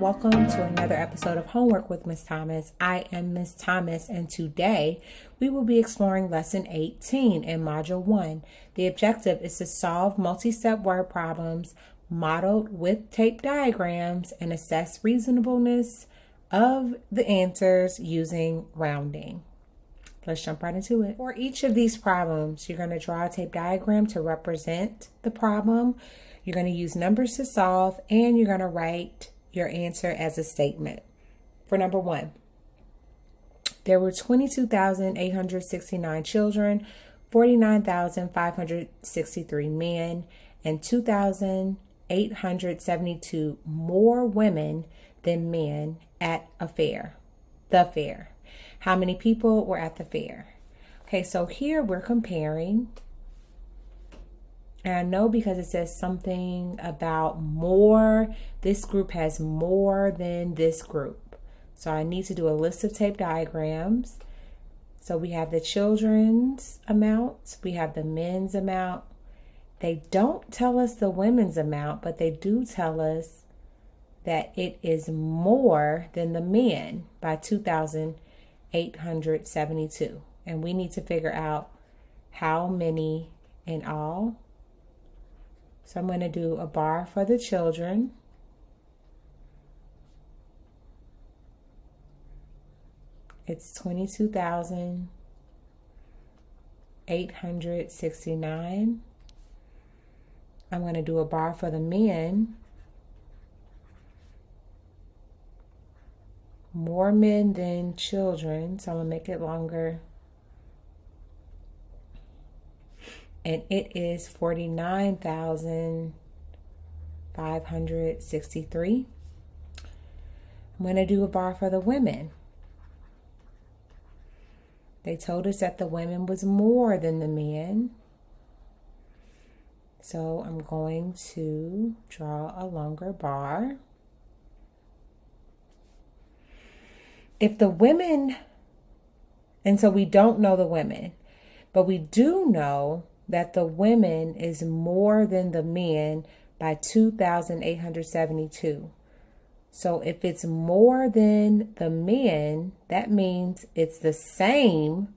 welcome to another episode of Homework with Miss Thomas. I am Miss Thomas, and today we will be exploring Lesson 18 in Module 1. The objective is to solve multi-step word problems modeled with tape diagrams and assess reasonableness of the answers using rounding. Let's jump right into it. For each of these problems, you're going to draw a tape diagram to represent the problem. You're going to use numbers to solve, and you're going to write your answer as a statement. For number 1, there were 22,869 children, 49,563 men, and 2,872 more women than men at the fair. How many people were at the fair? Okay, so here we're comparing. And I know because it says something about more, this group has more than this group. So I need to do a list of tape diagrams. So we have the children's amount, we have the men's amount. They don't tell us the women's amount, but they do tell us that it is more than the men by 2,872. And we need to figure out how many in all. So I'm going to do a bar for the children. It's 22,869. I'm going to do a bar for the men. More men than children, so I'm going to make it longer. And it is 49,563. I'm going to do a bar for the women. They told us that the women was more than the men. So I'm going to draw a longer bar. If the women, and so we don't know the women, but we do know that the women is more than the men by 2,872. So if it's more than the men, that means it's the same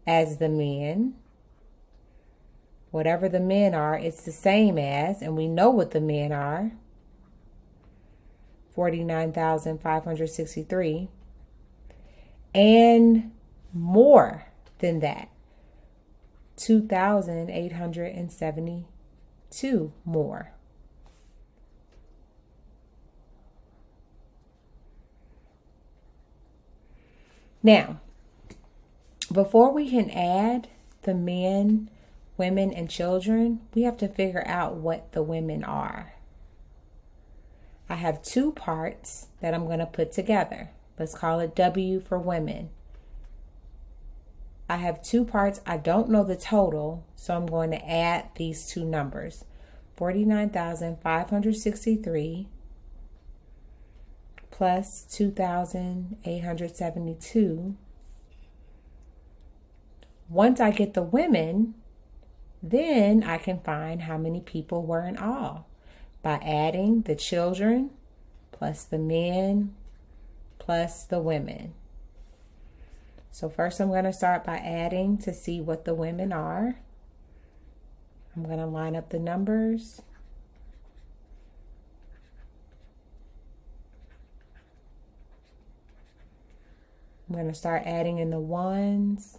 as the men. Whatever the men are, it's the same as, and we know what the men are. 49,563. And more than that. 2,872 more. Now, before we can add the men, women, and children, we have to figure out what the women are. I have two parts that I'm going to put together. Let's call it W for women. I have two parts. I don't know the total, so I'm going to add these two numbers. 49,563 plus 2,872. Once I get the women, then I can find how many people were in all by adding the children plus the men plus the women. So first I'm going to start by adding to see what the women are. I'm going to line up the numbers. I'm going to start adding in the ones.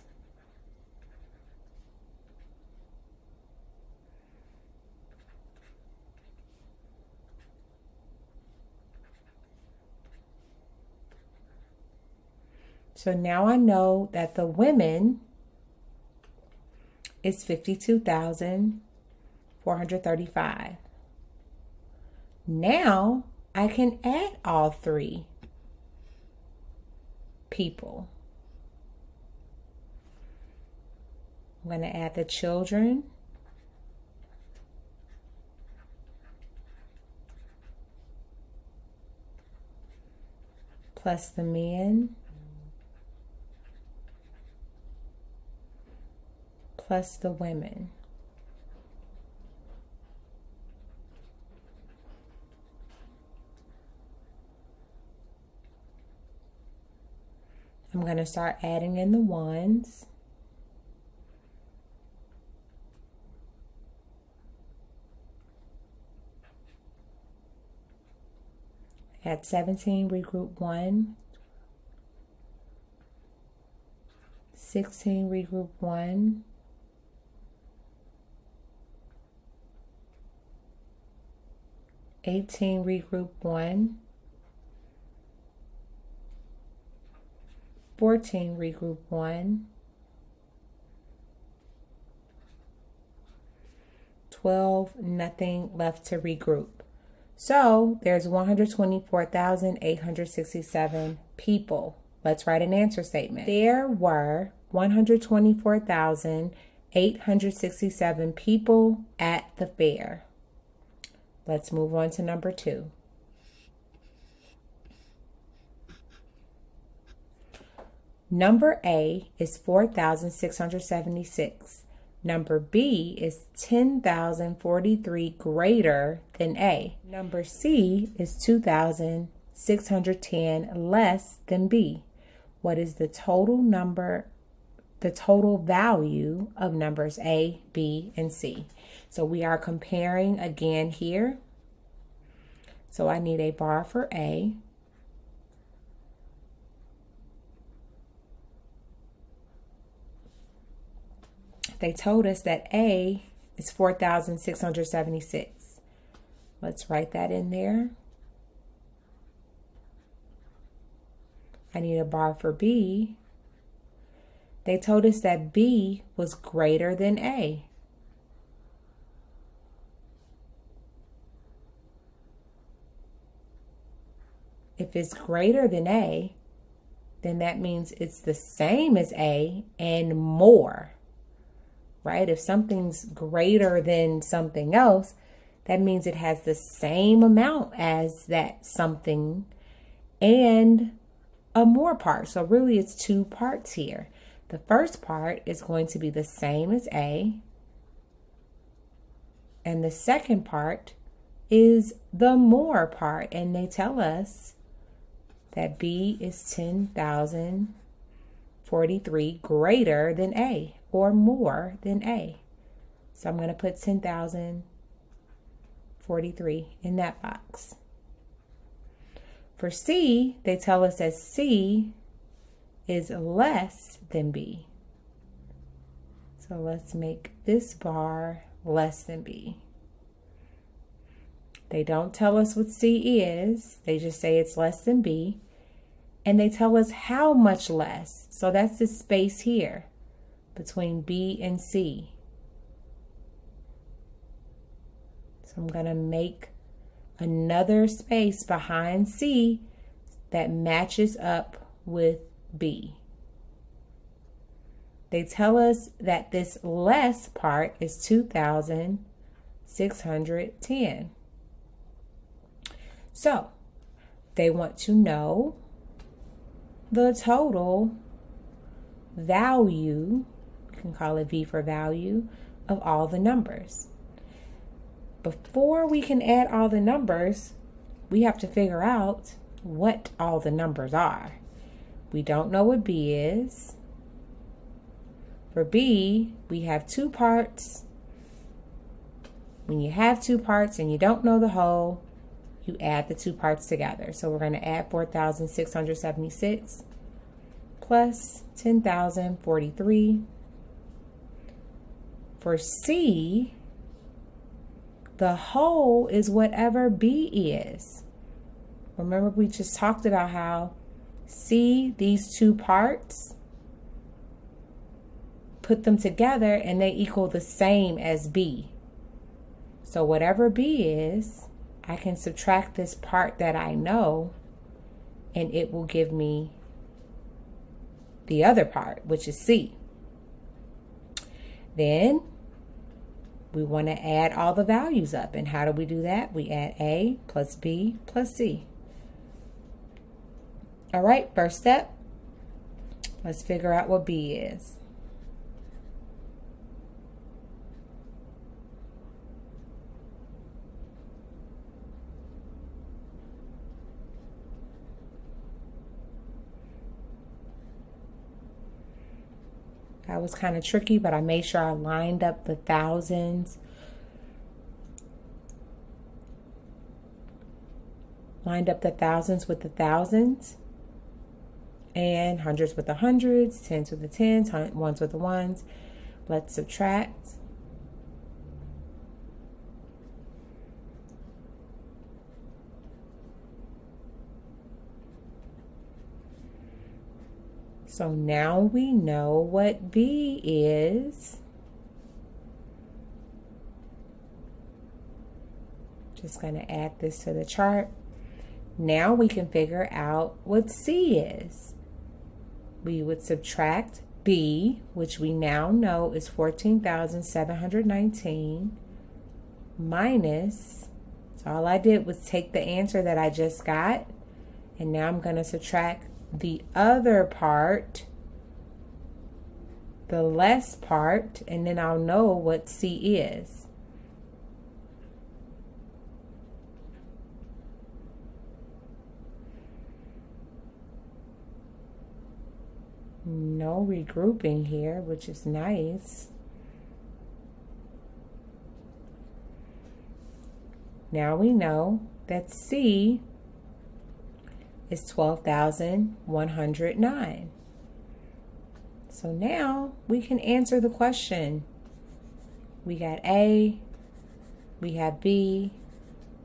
So now I know that the women is 52,435. Now I can add all three people. I'm going to add the children. Plus the men. Plus the women. I'm going to start adding in the ones. At 17, regroup 1. 16, regroup 1. 18, regroup 1. 14, regroup 1. 12, nothing left to regroup. So there's 124,867 people. Let's write an answer statement. There were 124,867 people at the fair. Let's move on to number 2. Number A is 4,676. Number B is 10,043 greater than A. Number C is 2,610 less than B. What is the total value of numbers A, B, and C? So we are comparing again here. So I need a bar for A. They told us that A is 4,676. Let's write that in there. I need a bar for B. They told us that B was greater than A. If it's greater than A, then that means it's the same as A and more. Right? If something's greater than something else, that means it has the same amount as that something and a more part. So really it's 2 parts here. The first part is going to be the same as A. And the second part is the more part. And they tell us that B is 10,043 greater than A, or more than A. So I'm going to put 10,043 in that box. For C, they tell us that C is less than B. So let's make this bar less than B. They don't tell us what C is. They just say it's less than B. And they tell us how much less. So that's the space here between B and C. So I'm going to make another space behind C that matches up with B. They tell us that this less part is 2,610. So they want to know the total value, you can call it V for value, of all the numbers. Before we can add all the numbers, we have to figure out what all the numbers are. We don't know what B is. For B, we have 2 parts. When you have 2 parts and you don't know the whole, you add the 2 parts together. So we're going to add 4,676 plus 10,043. For C, the whole is whatever B is. Remember, we just talked about how C, these 2 parts, put them together and they equal the same as B. So whatever B is, I can subtract this part that I know and it will give me the other part, which is C. Then we want to add all the values up. And how do we do that? We add A plus B plus C. All right, first step, let's figure out what B is. That was kind of tricky, but I made sure I lined up the thousands. Lined up the thousands with the thousands. And hundreds with the hundreds, tens with the tens, ones with the ones. Let's subtract. So now we know what B is. Just going to add this to the chart. Now we can figure out what C is. We would subtract B, which we now know is 14,719, minus, so all I did was take the answer that I just got, and now I'm going to subtract the other part, the less part, and then I'll know what C is. No regrouping here, which is nice. Now we know that C is 12,109. So now we can answer the question. We got A, we have B,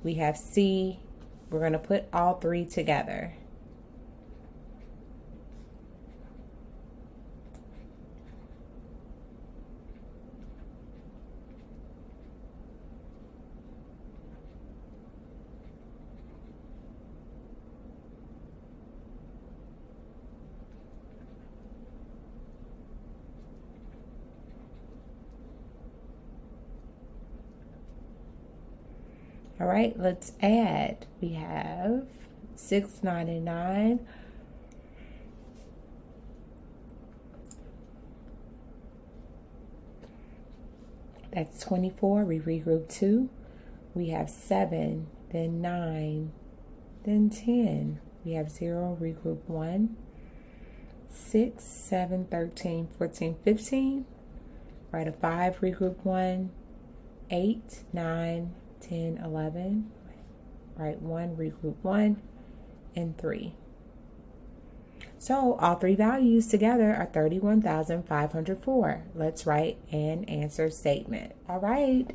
we have C. We're going to put all three together. All right, let's add. We have 699. That's 24. We regroup 2. We have 7, then 9, then 10. We have 0, regroup 1. 6, 7, 13, 14, 15. Write a 5, regroup 1. 8, 9, 10, 11, write 1, regroup 1, and 3. So all three values together are 31,504. Let's write an answer statement. All right.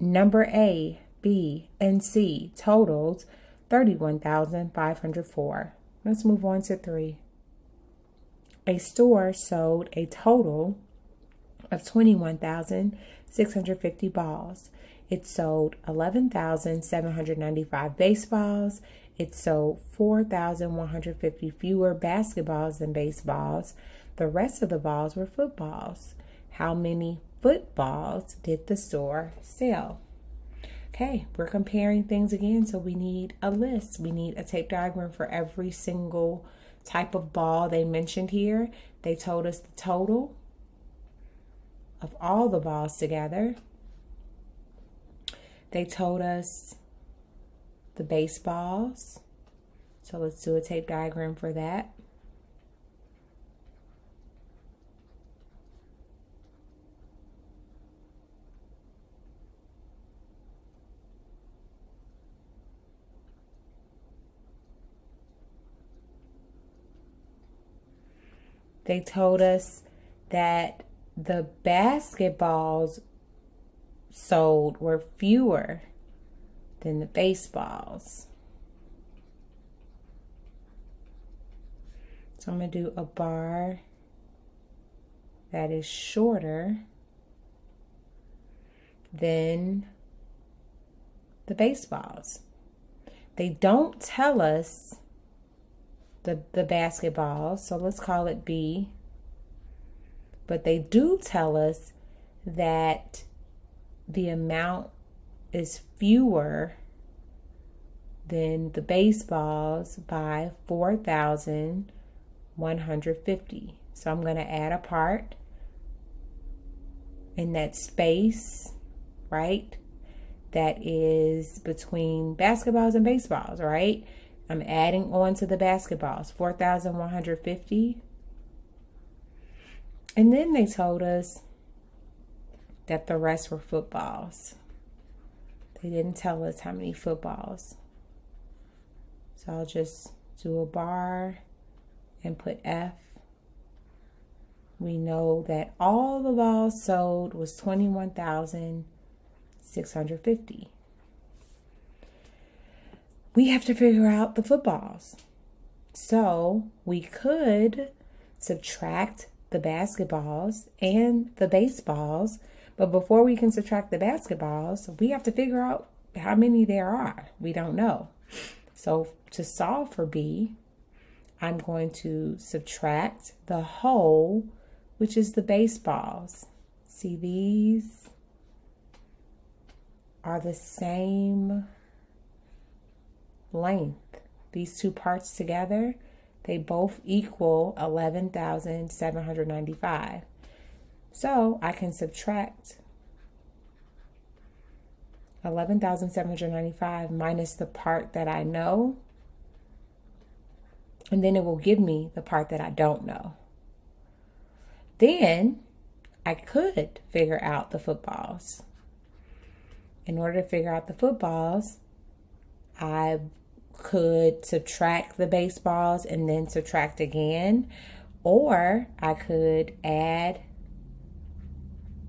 Number A, B, and C totals 31,504. Let's move on to 3. A store sold a total of 21,650 balls. It sold 11,795 baseballs. It sold 4,150 fewer basketballs than baseballs. The rest of the balls were footballs. How many footballs did the store sell? Okay, we're comparing things again, so we need a list. We need a tape diagram for every single type of ball they mentioned here. They told us the total of all the balls together. They told us the baseballs. So let's do a tape diagram for that. They told us that the basketballs sold were fewer than the baseballs. So I'm going to do a bar that is shorter than the baseballs. They don't tell us the basketballs, so let's call it B. But they do tell us that the amount is fewer than the baseballs by 4,150. So I'm going to add a part in that space, right? That is between basketballs and baseballs, right? I'm adding on to the basketballs, 4,150. And then they told us that the rest were footballs. They didn't tell us how many footballs. So I'll just do a bar and put F. We know that all the balls sold was 21,650. We have to figure out the footballs. So we could subtract the basketballs and the baseballs. But before we can subtract the basketballs, we have to figure out how many there are. We don't know. So to solve for B, I'm going to subtract the whole, which is the baseballs. See, these are the same length. These two parts together, they both equal 11,795. So I can subtract 11,795 minus the part that I know, and then it will give me the part that I don't know. Then I could figure out the footballs. In order to figure out the footballs, I could subtract the baseballs and then subtract again, or I could add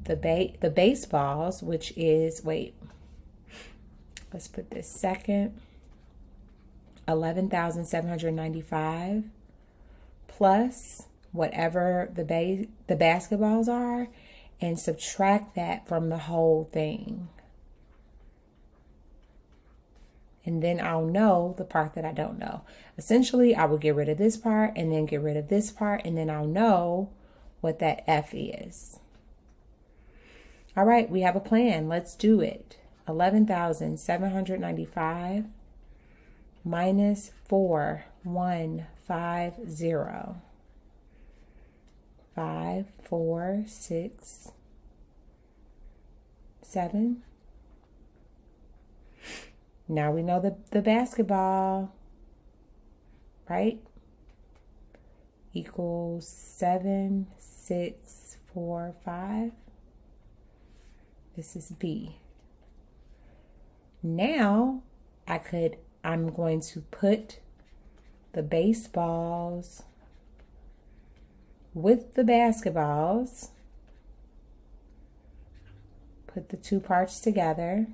the baseballs, which is, let's put this second, 11,795 plus whatever the basketballs are, and subtract that from the whole thing. And then I'll know the part that I don't know. Essentially, I will get rid of this part and then get rid of this part, and then I'll know what that F is. All right, we have a plan. Let's do it. 11,795 minus 4,150. 5, 4, 6, 7. Now we know the basketball, right? Equals 7, 6, 4, 5. This is B. Now I'm going to put the baseballs with the basketballs, put the two parts together,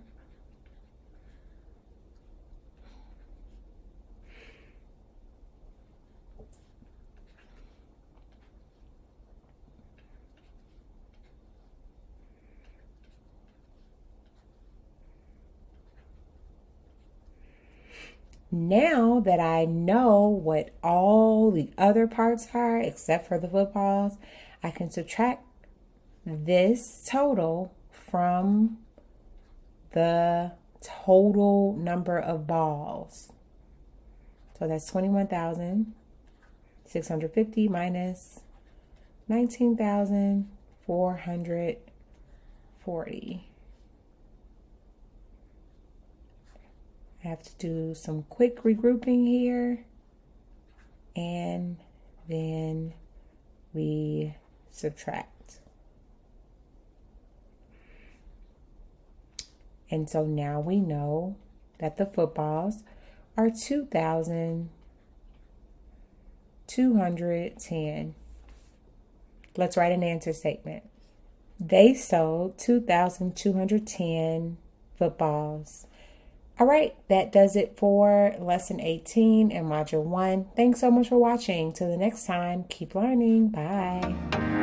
now that I know what all the other parts are, except for the footballs, I can subtract this total from the total number of balls. So that's 21,650 minus 19,440. I have to do some quick regrouping here, and then we subtract. And so now we know that the footballs are 2,210. Let's write an answer statement. They sold 2,210 footballs. All right, that does it for lesson 18 in module 1. Thanks so much for watching. Till the next time, keep learning. Bye.